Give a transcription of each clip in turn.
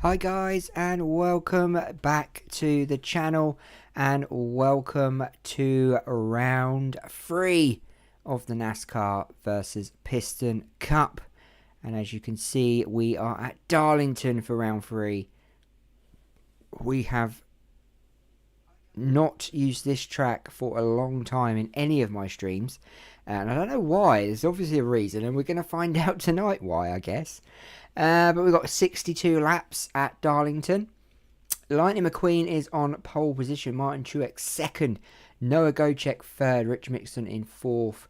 Hi guys, and welcome back to the channel, and welcome to round 3 of the NASCAR versus Piston Cup. And as you can see, we are at Darlington for round 3. We have not used this track for a long time in any of my streams, and I don't know why. There's obviously a reason, and we're going to find out tonight why, I guess. But we've got 62 laps at Darlington. Lightning McQueen is on pole position. Martin Truex second. Noah Gocek third. Rich Mixon in fourth.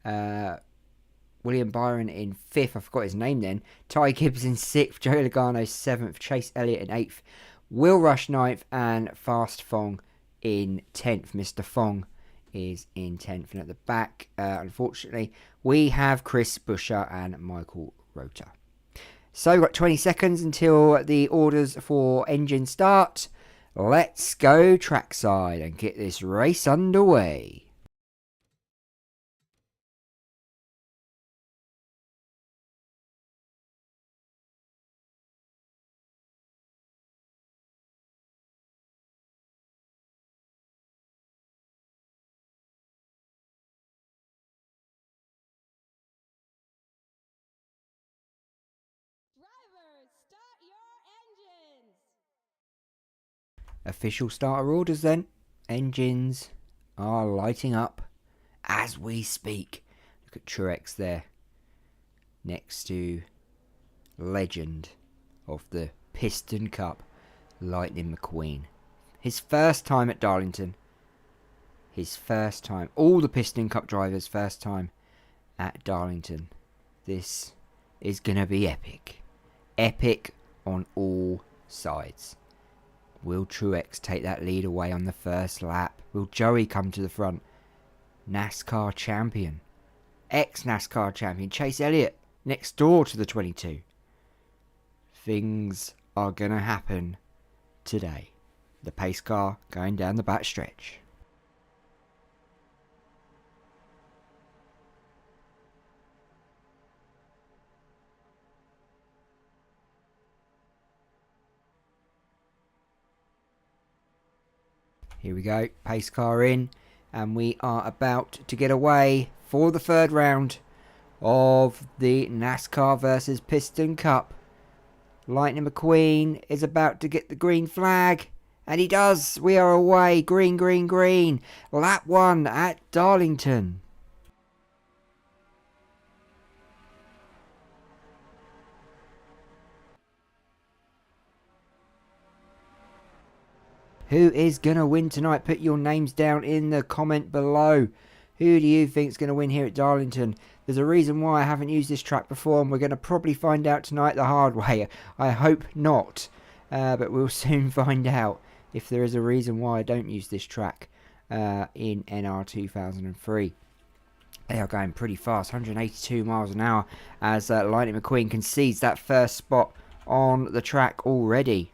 William Byron in fifth. I forgot his name then. Ty Gibbs in sixth. Joey Logano seventh. Chase Elliott in eighth. Will Rush ninth. And Fast Fong in 10th. Mr. Fong is in 10th. And at the back, unfortunately, we have Chris Buescher and Michael Rota. So we've got 20 seconds until the orders for engine start. Let's go trackside and get this race underway. Official starter orders then. Engines are lighting up as we speak. Look at Truex there, next to legend of the Piston Cup, Lightning McQueen. His first time at Darlington. His first time. All the Piston Cup drivers' first time at Darlington. This is going to be epic. Epic on all sides. Will Truex take that lead away on the first lap? Will Joey come to the front? NASCAR champion. Ex-NASCAR champion Chase Elliott next door to the 22. Things are going to happen today. The pace car going down the back stretch. Here we go, pace car in, and we are about to get away for the third round of the NASCAR versus Piston Cup. Lightning McQueen is about to get the green flag, and he does. We are away, green, green, green. Lap 1 at Darlington. Who is going to win tonight? Put your names down in the comment below. Who do you think is going to win here at Darlington? There's a reason why I haven't used this track before, and we're going to probably find out tonight the hard way. I hope not, but we'll soon find out if there is a reason why I don't use this track in NR2003. They are going pretty fast, 182 miles an hour, as Lightning McQueen concedes that first spot on the track already.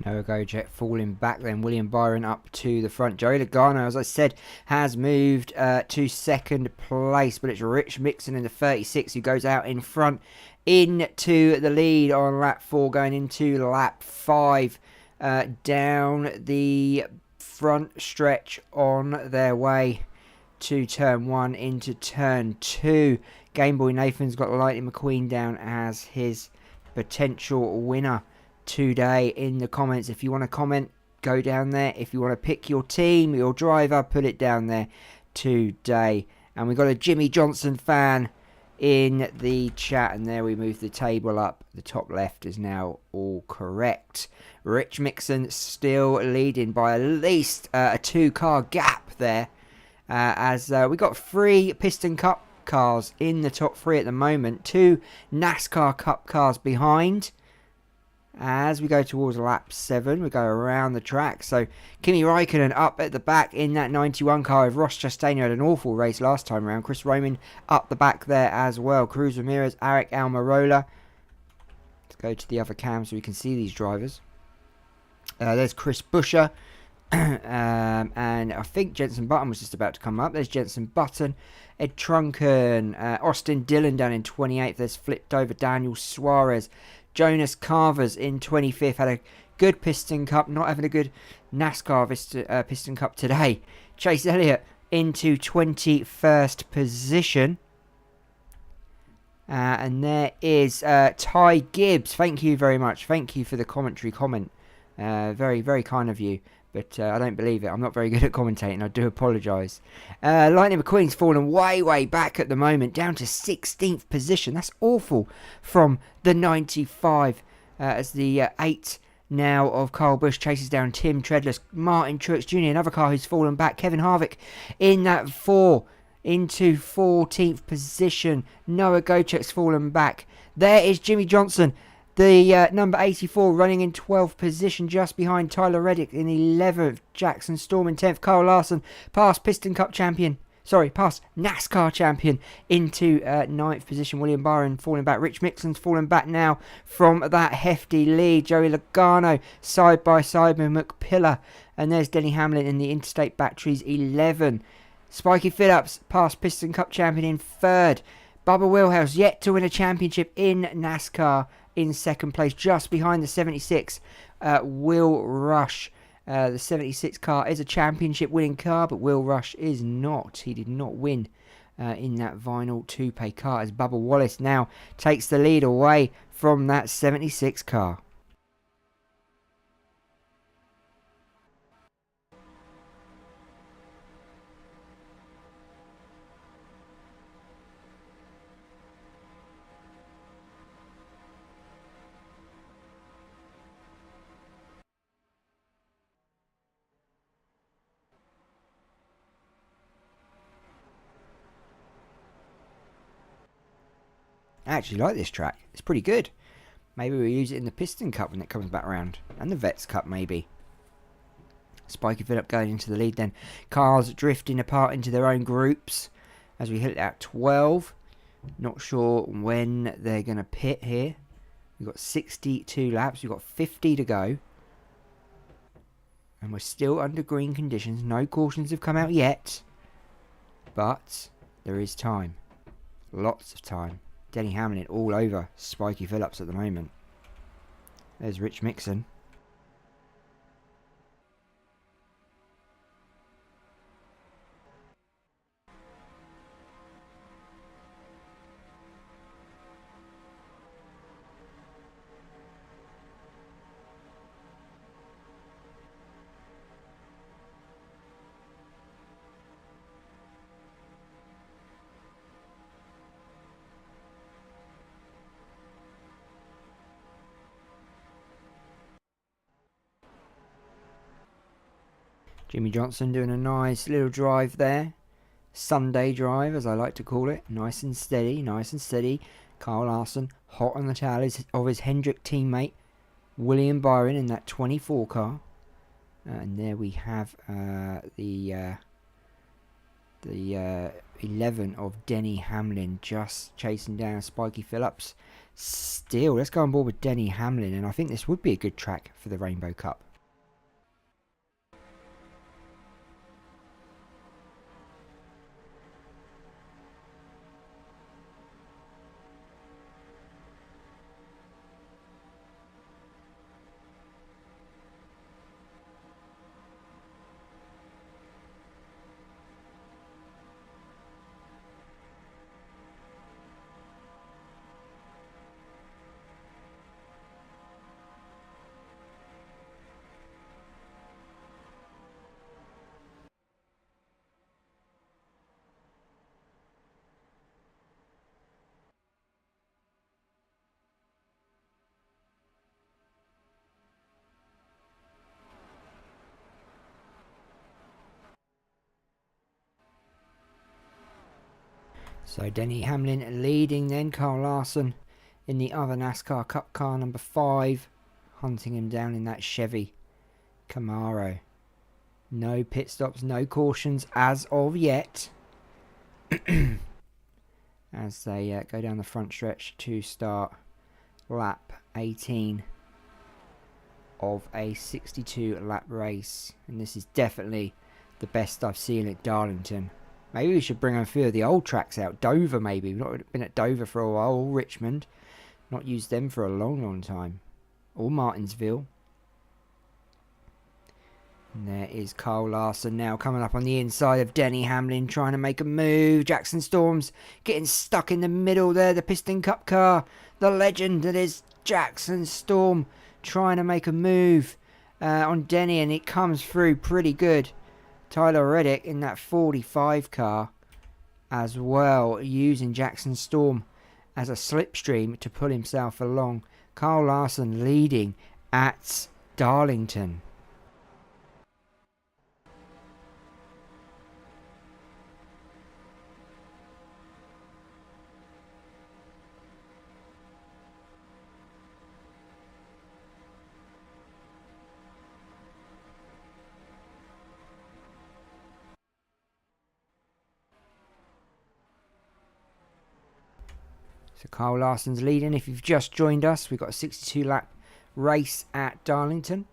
Noah Gocek falling back, then William Byron up to the front. Joey Logano, as I said, has moved to second place, but it's Rich Mixon in the 36 who goes out in front into the lead on lap 4, going into lap 5, down the front stretch on their way to turn 1 into turn 2. Gameboy Nathan's got Lightning McQueen down as his potential winner today. In the comments, if you want to comment, go down there. If you want to pick your team, your driver, put it down there today. And we got a Jimmie Johnson fan in the chat, and there we move the table up. The top left is now all correct. Rich Mixon still leading by at least a 2-car gap there, as we got 3 Piston Cup cars in the top 3 at the moment, 2 NASCAR Cup cars behind. As we go towards lap 7, we go around the track. So Kimi Raikkonen up at the back in that 91 car with Ross Chastain, who had an awful race last time around. Chris Roman up the back there as well. Cruz Ramirez, Aric Almirola. Let's go to the other cam so we can see these drivers. There's Chris Buescher. And I think Jenson Button was just about to come up. There's Jenson Button. Ed Trunken. Austin Dillon down in 28th. There's flipped over Daniel Suarez. Jonas Carvers in 25th. Had a good Piston Cup. Not having a good NASCAR Piston Cup today. Chase Elliott into 21st position. And there is Ty Gibbs. Thank you very much. Thank you for the commentary comment. Very, very kind of you. But I don't believe it. I'm not very good at commentating. I do apologise. Lightning McQueen's fallen way, way back at the moment. Down to 16th position. That's awful from the 95. As the 8 now of Kyle Busch chases down Tim Treadless. Martin Truex Jr., another car who's fallen back. Kevin Harvick in that 4 into 14th position. Noah Gochek's fallen back. There is Jimmie Johnson. The number 84 running in 12th position, just behind Tyler Reddick in 11th. Jackson Storm in 10th. Kyle Larson past Piston Cup champion. Past NASCAR champion into 9th position. William Byron falling back. Rich Mixon's falling back now from that hefty lead. Joey Logano side by side with McPillar. And there's Denny Hamlin in the Interstate Batteries 11. Spikey Phillips past Piston Cup champion in 3rd. Bubba Wilhouse yet to win a championship in NASCAR in 2nd place, just behind the 76. Will Rush. The 76 car is a championship winning car, but Will Rush is not. He did not win in that vinyl Toupe car, as Bubba Wallace now takes the lead away from that 76 car. I actually like this track. It's pretty good. Maybe we'll use it in the Piston Cup when it comes back around. And the Vets Cup, maybe. Spikey Phillip going into the lead then. Cars drifting apart into their own groups as we hit at 12. Not sure when they're going to pit here. We've got 62 laps. We've got 50 to go. And we're still under green conditions. No cautions have come out yet. But there is time. Lots of time. Denny Hamlin all over Spikey Phillips at the moment. There's Rich Mixon. Jimmie Johnson doing a nice little drive there. Sunday drive, as I like to call it. Nice and steady, nice and steady. Kyle Larson hot on the tail of his Hendrick teammate, William Byron, in that 24 car. And there we have the 11 of Denny Hamlin just chasing down Spikey Phillips. Still, let's go on board with Denny Hamlin, and I think this would be a good track for the Rainbow Cup. So Denny Hamlin leading then. Carl Larson in the other NASCAR Cup car, number 5. Hunting him down in that Chevy Camaro. No pit stops, no cautions as of yet. As they go down the front stretch to start lap 18 of a 62 lap race. And this is definitely the best I've seen at Darlington. Maybe we should bring a few of the old tracks out. Dover maybe. We've not been at Dover for a while. Or Richmond. Not used them for a long time. Or Martinsville. And there is Carl Larson now coming up on the inside of Denny Hamlin, trying to make a move. Jackson Storm's getting stuck in the middle there. The Piston Cup car. The legend that is Jackson Storm trying to make a move on Denny, and it comes through pretty good. Tyler Reddick in that 45 car as well, using Jackson Storm as a slipstream to pull himself along. Carl Larson leading at Darlington. So Carl Larson's leading. If you've just joined us, we've got a 62 lap race at Darlington.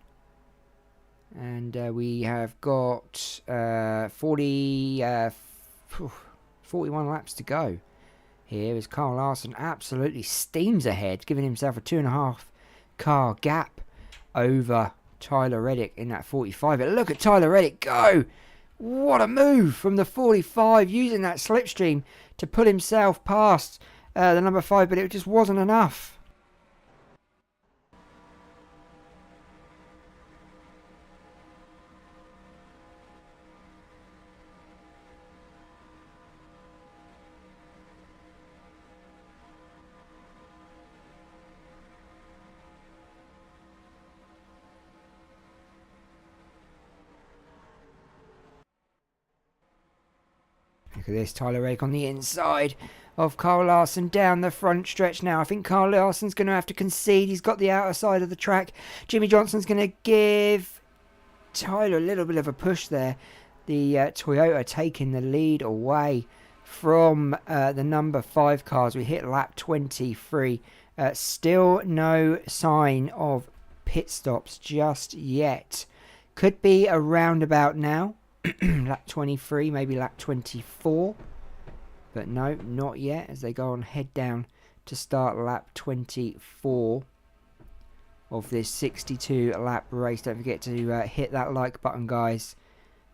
And we have got 41 laps to go. Here is Carl Larson absolutely steams ahead, giving himself a 2.5 car gap over Tyler Reddick in that 45. But look at Tyler Reddick go! What a move from the 45, using that slipstream to put himself past the number 5, but it just wasn't enough. Look at this, Tyler Reddick on the inside of Carl Larson down the front stretch now. I think Carl Larson's going to have to concede. He's got the outer side of the track. Jimmie Johnson's going to give Tyler a little bit of a push there. The Toyota taking the lead away from the number 5 cars. We hit lap 23. Still no sign of pit stops just yet. Could be a roundabout now. Lap 23, maybe lap 24. But no, not yet, as they go on head down to start lap 24 of this 62 lap race. Don't forget to hit that like button, guys.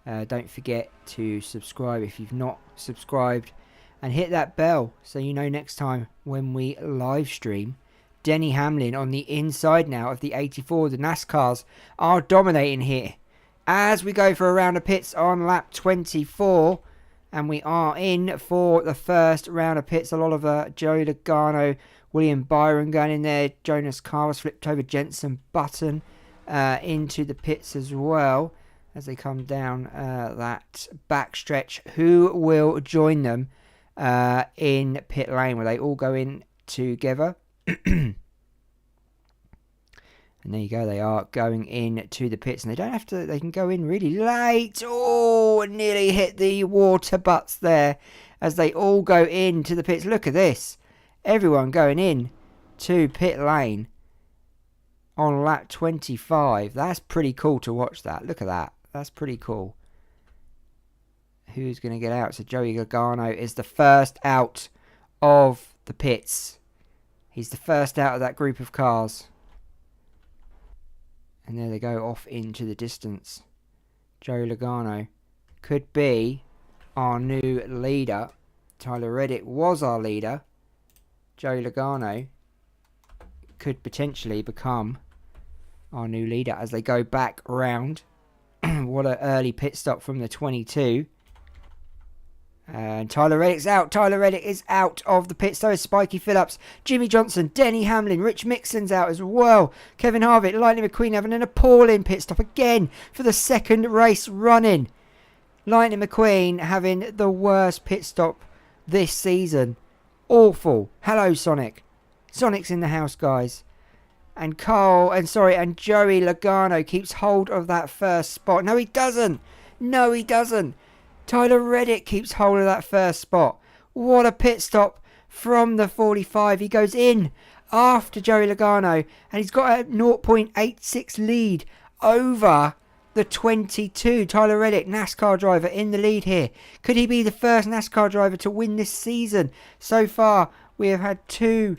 Don't forget to subscribe if you've not subscribed, and hit that bell so you know next time when we live stream. Denny Hamlin on the inside now of the 84. The NASCARs are dominating here as we go for a round of pits on lap 24. And we are in for the first round of pits. A lot of Joey Logano, William Byron going in there. Jonas Carlos flipped over Jenson Button into the pits as well as they come down that back stretch. Who will join them in pit lane? Will they all go in together? And there you go, they are going in to the pits, and they don't have to, they can go in really late. Oh, nearly hit the water butts there as they all go into the pits. Look at this. Everyone going in to pit lane on lap 25. That's pretty cool to watch that. Look at that. That's pretty cool. Who's going to get out? So Joey Logano is the first out of the pits. He's the first out of that group of cars. And there they go off into the distance. Joey Logano could be our new leader. Tyler Reddick was our leader. Joey Logano could potentially become our new leader as they go back round. What an early pit stop from the 22. And Tyler Reddick's out. Tyler Reddick is out of the pit. So is Spiky Phillips, Jimmie Johnson, Denny Hamlin, Rich Mixon's out as well. Kevin Harvick, Lightning McQueen having an appalling pit stop again for the second race running. Lightning McQueen having the worst pit stop this season. Awful. Hello, Sonic. Sonic's in the house, guys. And Joey Logano keeps hold of that first spot. No, he doesn't. No, he doesn't. Tyler Reddick keeps hold of that first spot. What a pit stop from the 45. He goes in after Joey Logano, and he's got a 0.86 lead over the 22. Tyler Reddick, NASCAR driver, in the lead here. Could he be the first NASCAR driver to win this season? So far, we have had 2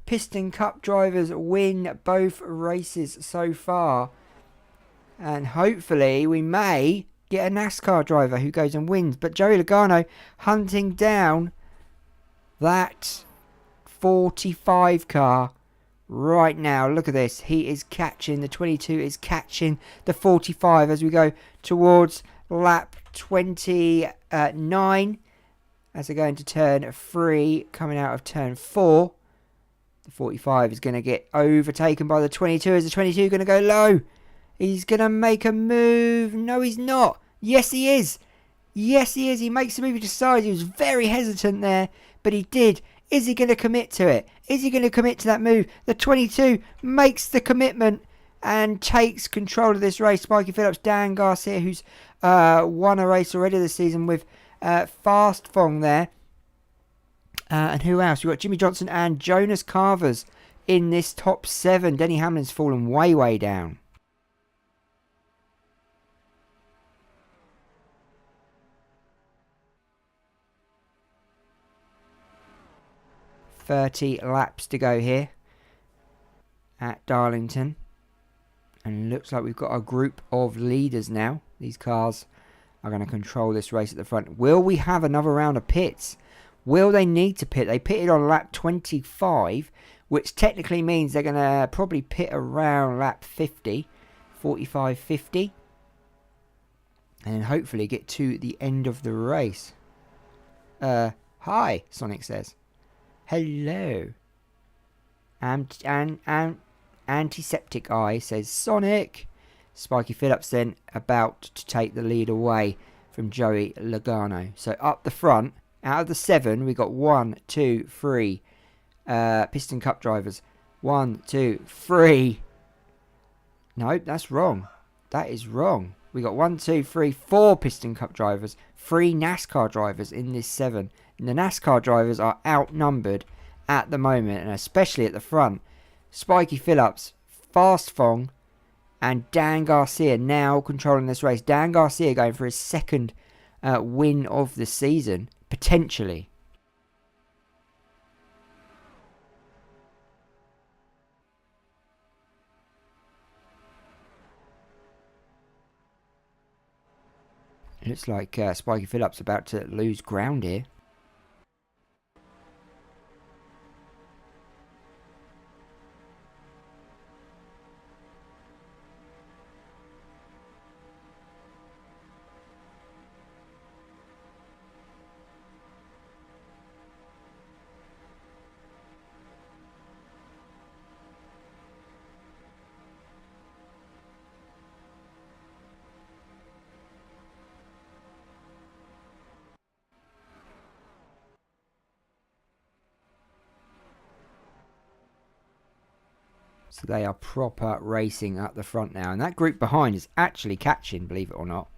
Piston Cup drivers win both races so far. And hopefully we may get a NASCAR driver who goes and wins. But Joey Logano hunting down that 45 car right now. Look at this. He is catching, the 22 is catching the 45 as we go towards lap 29. As they're going to turn 3, coming out of turn 4. The 45 is going to get overtaken by the 22. Is the 22 going to go low? He's going to make a move. No, he's not. Yes, he is. Yes, he is. He makes a move. He decides. He was very hesitant there, but he did. Is he going to commit to it? Is he going to commit to that move? The 22 makes the commitment and takes control of this race. Spiky Phillips, Dan Garcia, who's won a race already this season with Fast Fong there. And who else? We've got Jimmie Johnson and Jonas Carvers in this top 7. Denny Hamlin's fallen way, way down. .30 laps to go here at Darlington. And it looks like we've got a group of leaders now. These cars are going to control this race at the front. Will we have another round of pits? Will they need to pit? They pitted on lap 25, which technically means they're going to probably pit around lap 50, 45, 50. And then hopefully get to the end of the race. Hi, Sonic says. Hello. Antiseptic Eye says Sonic. Spiky Phillips then about to take the lead away from Joey Logano. So up the front, out of the 7, we got 1, 2, 3 Piston Cup drivers. 1, 2, 3. No, that's wrong. That is wrong. We got 1, 2, 3, 4 Piston Cup drivers. 3 NASCAR drivers in this 7. And the NASCAR drivers are outnumbered at the moment, and especially at the front. Spiky Phillips, Fast Fong, and Dan Garcia now controlling this race. Dan Garcia going for his second win of the season, potentially. It looks like Spiky Phillips about to lose ground here. So they are proper racing up the front now. And that group behind is actually catching, believe it or not.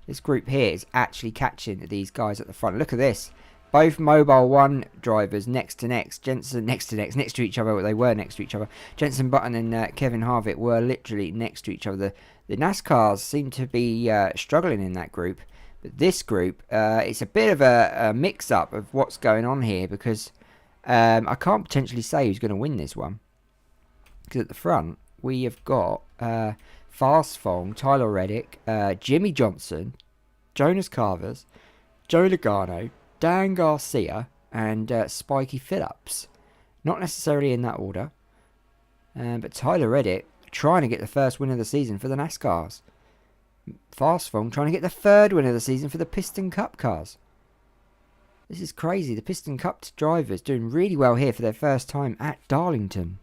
This group here is actually catching these guys at the front. Look at this. Both Mobile 1 drivers next to each other. They were next to each other. Jenson Button and Kevin Harvick were literally next to each other. The NASCARs seem to be struggling in that group. But this group, it's a bit of a mix-up of what's going on here. Because I can't potentially say who's going to win this one. Because at the front, we have got Fast Fong, Tyler Reddick, Jimmie Johnson, Jonas Carvers, Joe Logano, Dan Garcia, and Spiky Phillips. Not necessarily in that order. But Tyler Reddick trying to get the first win of the season for the NASCARs. Fast Fong trying to get the third win of the season for the Piston Cup cars. This is crazy. The Piston Cup drivers doing really well here for their first time at Darlington.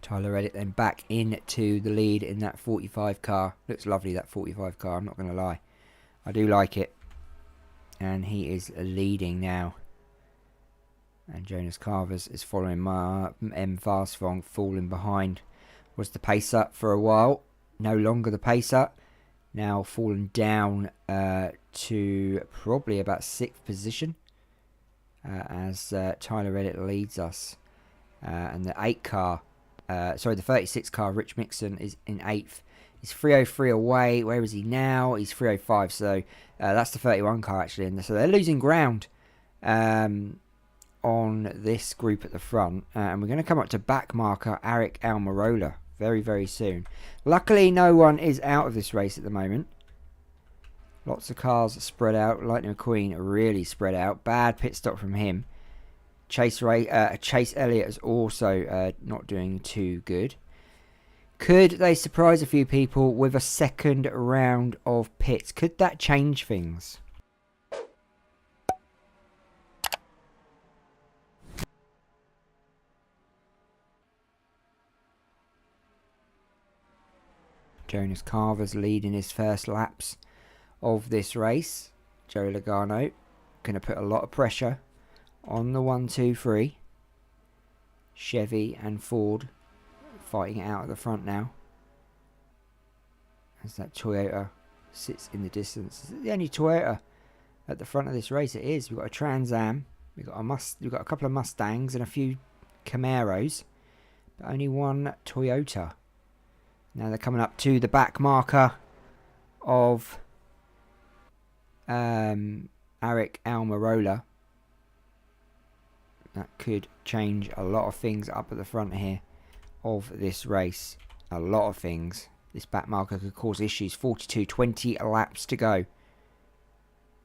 Tyler Reddick then back into the lead in that 45 car. Looks lovely, that 45 car, I'm not going to lie. I do like it. And he is leading now. And Jonas Carvers is following M. Varsvong, falling behind. Was the pacer for a while. No longer the pacer. Now fallen down to probably about 6th position. As Tyler Reddick leads us. And the the 36 car, Rich Mixon, is in 8th. He's 303 away. Where is he now? He's 305. So that's the 31 car actually. So they're losing ground on this group at the front. And we're going to come up to back marker Eric Almirola very, very soon. Luckily, no one is out of this race at the moment. Lots of cars spread out. Lightning McQueen really spread out. Bad pit stop from him. Chase Elliott is also not doing too good. Could they surprise a few people with a second round of pits? Could that change things? Jonas Carver's leading his first laps of this race. Joey Logano going to put a lot of pressure on the 1, 2, 3. Chevy and Ford fighting it out at the front now. As that Toyota sits in the distance. Is it the only Toyota at the front of this race? It is. We've got a Trans Am. We've got a couple of Mustangs and a few Camaros. But only one Toyota. Now they're coming up to the back marker of Eric Almirola. That could change a lot of things up at the front here of this race. A lot of things. This back marker could cause issues. 20 laps to go.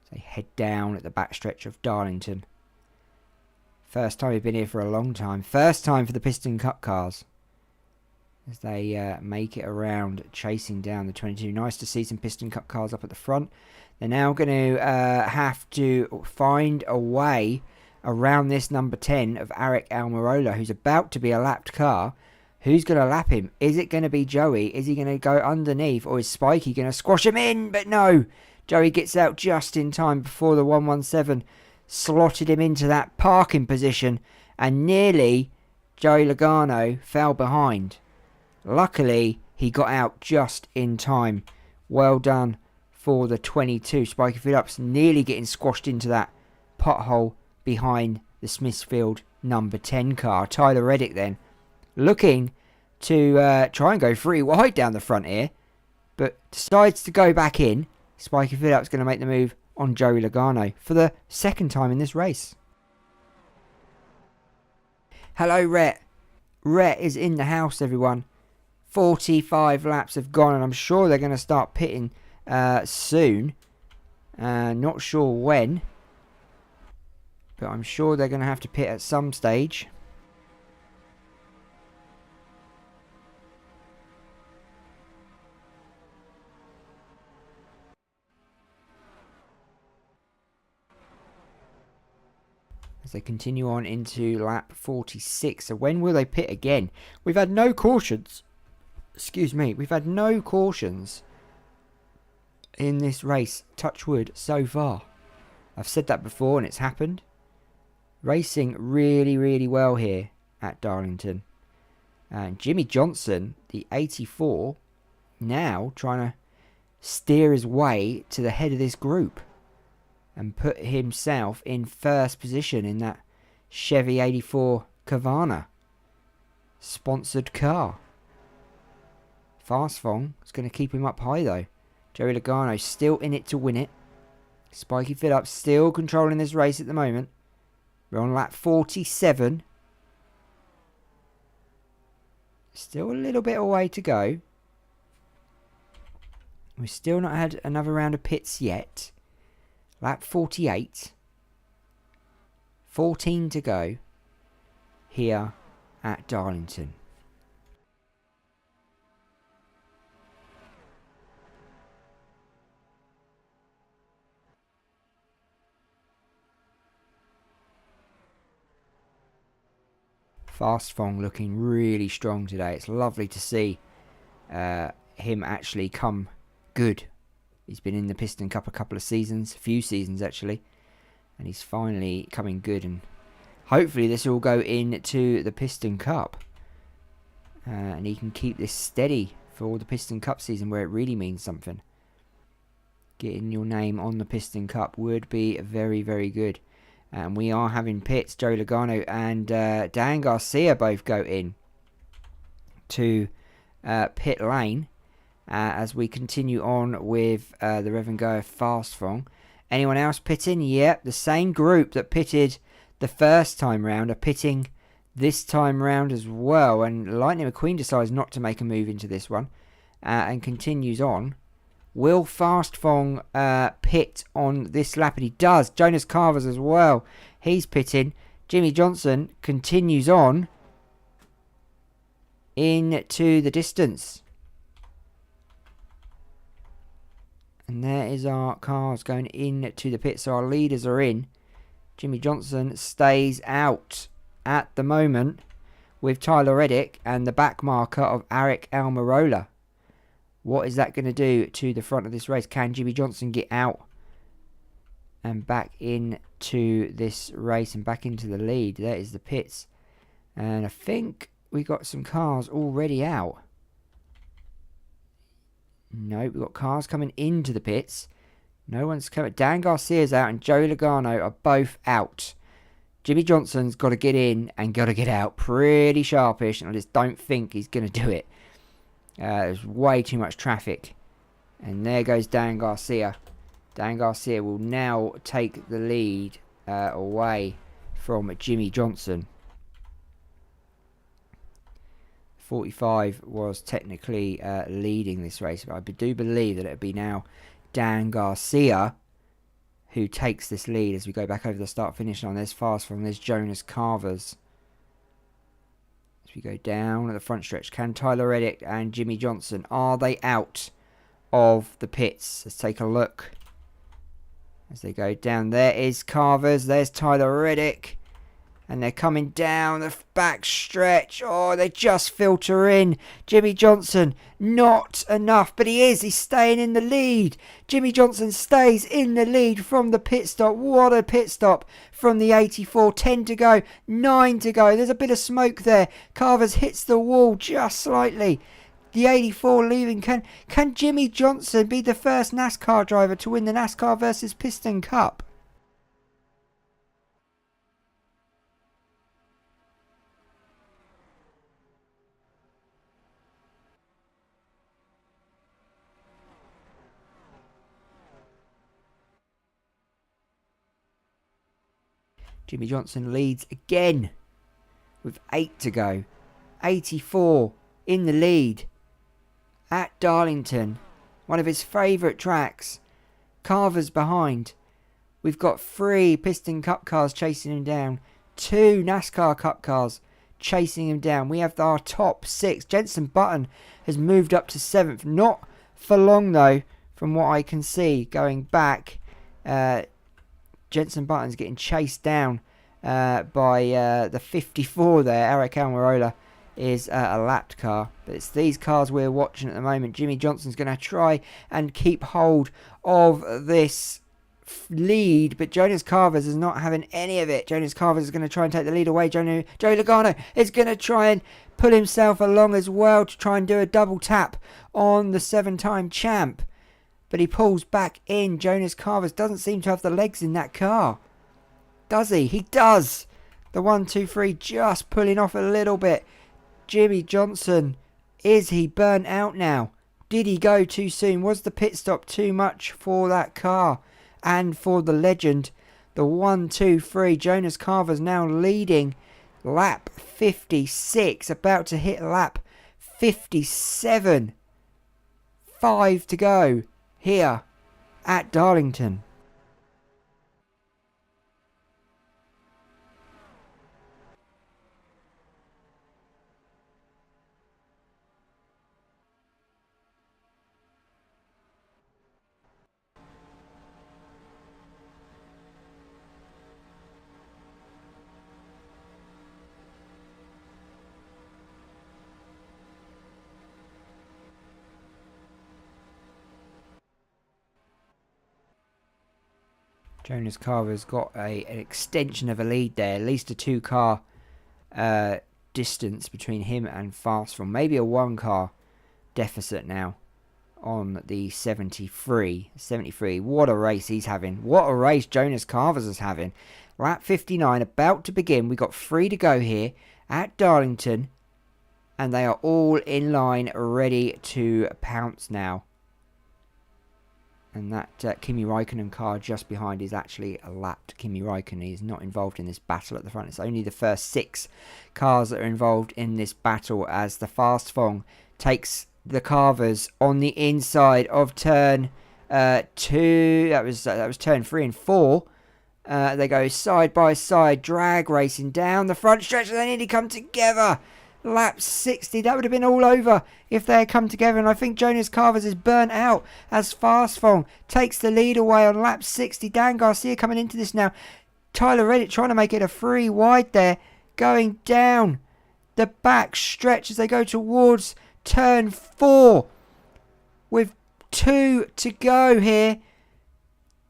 So they head down at the backstretch of Darlington. First time we've been here for a long time. First time for the PISTON Cup cars. As they make it around, chasing down the 22. Nice to see some PISTON Cup cars up at the front. They're now going to have to find a way around this number 10 of Eric Almirola, who's about to be a lapped car. Who's going to lap him? Is it going to be Joey? Is he going to go underneath? Or is Spikey going to squash him in? But no. Joey gets out just in time before the 117 slotted him into that parking position. And nearly Joey Logano fell behind. Luckily, he got out just in time. Well done for the 22. Spikey Phillips nearly getting squashed into that pothole behind the Smithfield number 10 car. Tyler Reddick then looking to try and go 3 wide down the front here, but decides to go back in. Spikey Phillips going to make the move on Joey Logano for the second time in this race. Hello, Rhett. Rhett is in the house, everyone. 45 laps have gone, and I'm sure they're going to start pitting soon. Not sure when, but I'm sure they're going to have to pit at some stage. As they continue on into lap 46. So when will they pit again? We've had no cautions. Excuse me. We've had no cautions in this race, touch wood, so far. I've said that before and it's happened. Racing really, really well here at Darlington. And Jimmie Johnson, the 84, now trying to steer his way to the head of this group and put himself in first position in that Chevy 84 Cavana sponsored car. Fastfong is going to keep him up high though. Joey Logano still in it to win it. Spikey Phillips still controlling this race at the moment. We're on lap 47. Still a little bit away to go. We've still not had another round of pits yet. Lap 48. 14 to go here at Darlington. Fastfong looking really strong today. It's lovely to see him actually come good. He's been in the Piston Cup a few seasons actually, and he's finally coming good, and hopefully this will go into the Piston Cup, and he can keep this steady for the Piston Cup season where it really means something. Getting your name on the Piston Cup would be very, very good. And we are having pits. Joe Logano and Dan Garcia both go in to pit lane as we continue on with the Rev and Go Fastfong. Anyone else pitting? Yep, the same group that pitted the first time round are pitting this time round as well. And Lightning McQueen decides not to make a move into this one and continues on. Will Fastfong pit on this lap? And he does. Jonas Carvers as well. He's pitting. Jimmie Johnson continues on into the distance. And there is our cars going into the pit. So our leaders are in. Jimmie Johnson stays out at the moment with Tyler Reddick and the back marker of Aric Almirola. What is that going to do to the front of this race? Can Jimmie Johnson get out and back into this race and back into the lead? There is the pits. And I think we got some cars already out. No, we've got cars coming into the pits. No one's coming. Dan Garcia's out and Joe Logano are both out. Jimmie Johnson's got to get in and got to get out pretty sharpish, and I just don't think he's going to do it. There's way too much traffic. And there goes Dan Garcia. Dan Garcia will now take the lead away from Jimmie Johnson. 45 was technically leading this race, but I do believe that it would be now Dan Garcia who takes this lead as we go back over the start-finish line. There's Fastfong, there's Jonas Carvers. As we go down at the front stretch, can Tyler Reddick and Jimmie Johnson, are they out of the pits? Let's take a look as they go down. There is Carvers, there's Tyler Reddick, and they're coming down the back stretch. Oh, they just filter in. Jimmie Johnson, not enough, but he's staying in the lead. Jimmie Johnson stays in the lead from the pit stop. What a pit stop from the 84. 10 to go, 9 to go. There's a bit of smoke there. Carvers hits the wall just slightly. The 84 leaving. Can Jimmie Johnson be the first NASCAR driver to win the NASCAR versus Piston Cup? Jimmie Johnson leads again with 8 to go. 84 in the lead at Darlington, one of his favourite tracks. Carver's behind. We've got 3 Piston Cup cars chasing him down. 2 NASCAR Cup cars chasing him down. We have our top 6. Jenson Button has moved up to 7th. Not for long though, from what I can see. Going back, Jenson Button's getting chased down by the 54 there. Aric Almirola is a lapped car. But it's these cars we're watching at the moment. Jimmie Johnson's going to try and keep hold of this lead, but Jonas Carvers is not having any of it. Jonas Carvers is going to try and take the lead away. Joe Logano is going to try and pull himself along as well to try and do a double tap on the 7-time champ. But he pulls back in. Jonas Carvers doesn't seem to have the legs in that car. Does he? He does. The 1-2-3 just pulling off a little bit. Jimmie Johnson, is he burnt out now? Did he go too soon? Was the pit stop too much for that car? And for the legend, the 1-2-3. Jonas Carvers now leading lap 56. About to hit lap 57. 5 to go here at Darlington. Jonas Carver's got an extension of a lead there. At least a 2-car distance between him and Fastful. Maybe a 1-car deficit now on the 73. What a race he's having. What a race Jonas Carver's is having. Lap 59 about to begin. We got 3 to go here at Darlington. And they are all in line, ready to pounce now. And that Kimi Raikkonen car just behind is actually lapped. Kimi Raikkonen is not involved in this battle at the front. It's only the first 6 cars that are involved in this battle as the Fast Fong takes the Carvers on the inside of turn 2. That was turn 3 and 4. They go side by side, drag racing down the front stretch, and they nearly come together. Lap 60, that would have been all over if they had come together, and I think Jonas Carvers is burnt out as Fastfong takes the lead away on lap 60. Dan Garcia coming into this now. Tyler Reddick trying to make it a 3 wide there, going down the back stretch as they go towards turn 4 with 2 to go here.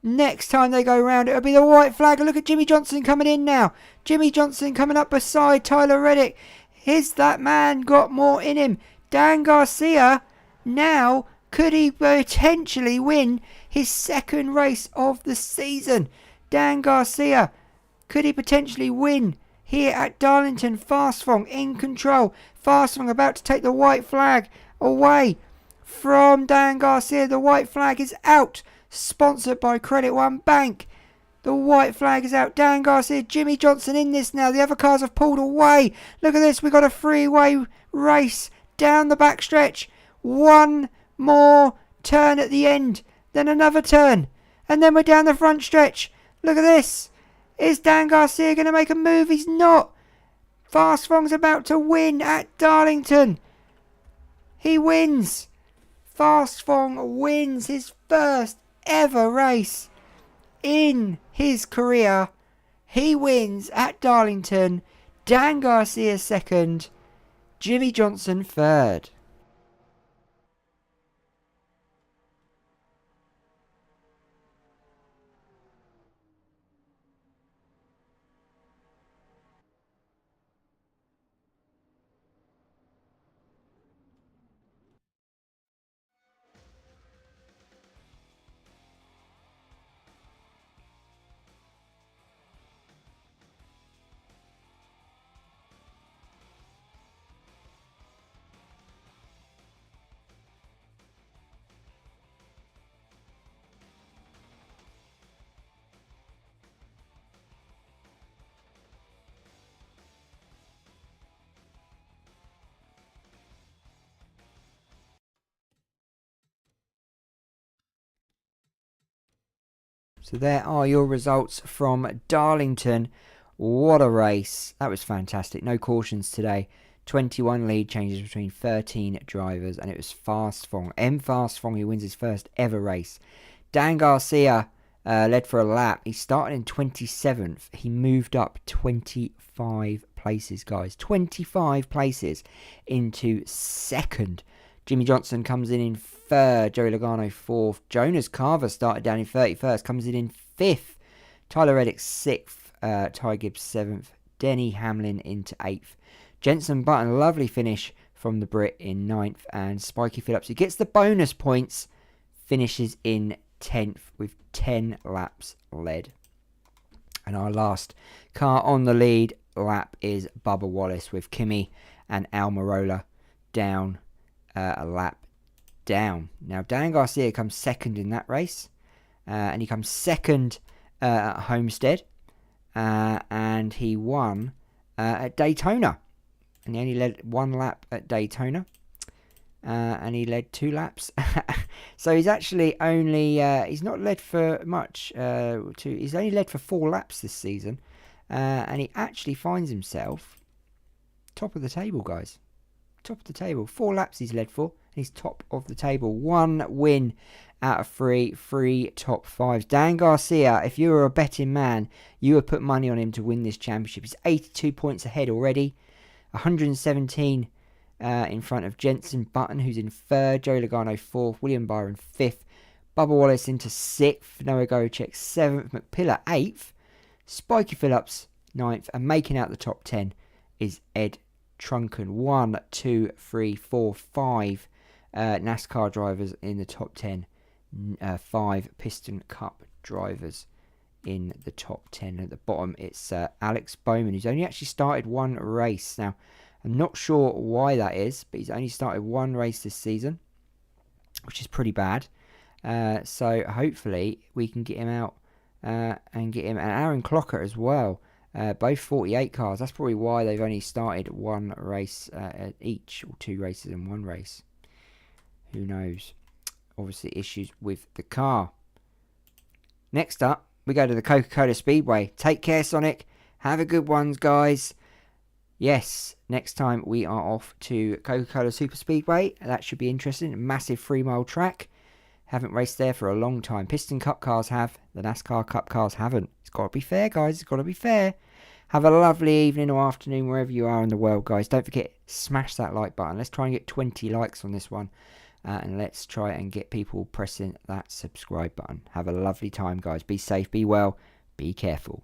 Next time they go round, it'll be the white flag. Look at Jimmie Johnson coming in now. Jimmie Johnson coming up beside Tyler Reddick. Has that man got more in him? Dan Garcia, now, could he potentially win his 2nd race of the season? Dan Garcia, could he potentially win here at Darlington? Fastfong in control. Fastfong about to take the white flag away from Dan Garcia. The white flag is out. Sponsored by Credit One Bank. The white flag is out. Dan Garcia, Jimmie Johnson in this now. The other cars have pulled away. Look at this. We've got a 3-way race down the backstretch. 1 more turn at the end. Then another turn. And then we're down the front stretch. Look at this. Is Dan Garcia going to make a move? He's not. Fastfong's about to win at Darlington. He wins. Fastfong wins his first ever race in his career. He wins at Darlington. Dan Garcia 2nd. Jimmie Johnson 3rd. So there are your results from Darlington. What a race. That was fantastic. No cautions today. 21 lead changes between 13 drivers. And it was Fastfong. Fastfong who wins his first ever race. Dan Garcia led for a lap. He started in 27th. He moved up 25 places, guys. 25 places into 2nd. Jimmie Johnson comes in 3rd. Joey Logano 4th. Jonas Carver started down in 31st. Comes in 5th. Tyler Reddick 6th. Ty Gibbs 7th. Denny Hamlin into 8th. Jenson Button, lovely finish from the Brit in 9th. And Spikey Phillips, who gets the bonus points, finishes in 10th with 10 laps led. And our last car on the lead lap is Bubba Wallace with Kimi and Almirola down a lap down. Now Dan Garcia comes 2nd in that race, and he comes 2nd at Homestead, and he won at Daytona, and he only led 1 lap at Daytona, and he led 2 laps. So he's actually only he's not led for much. He's only led for 4 laps this season, and he actually finds himself top of the table, guys. Top of the table. 4 laps he's led for. He's top of the table. 1 win out of 3 top 5s. Dan Garcia, if you were a betting man, you would put money on him to win this championship. He's 82 points ahead already. 117 in front of Jenson Button, who's in 3rd. Joey Logano 4th. William Byron 5th. Bubba Wallace into 6th. Noah Gorichek 7th. McPillar 8th. Spiky Phillips 9th. And making out the top 10 is Ed Trunken. 1, 2, 3, 4, 5 NASCAR drivers in the top 10. 5 Piston Cup drivers in the top 10. At the bottom, it's Alex Bowman, who's only actually started 1 race. Now, I'm not sure why that is, but he's only started 1 race this season, which is pretty bad. So hopefully we can get him out and get him. And Aaron Clocker as well. Both 48 cars. That's probably why they've only started 1 race each, or 2 races in 1 race. Who knows? Obviously issues with the car. Next up, we go to the Coca-Cola Speedway. Take care, Sonic. Have a good one, guys. Yes, next time we are off to Coca-Cola Super Speedway. That should be interesting. A massive 3-mile track. Haven't raced there for a long time. Piston Cup cars have. The NASCAR Cup cars haven't. It's got to be fair, guys. It's got to be fair. Have a lovely evening or afternoon wherever you are in the world, guys. Don't forget, smash that like button. Let's try and get 20 likes on this one. And let's try and get people pressing that subscribe button. Have a lovely time, guys. Be safe, be well, be careful.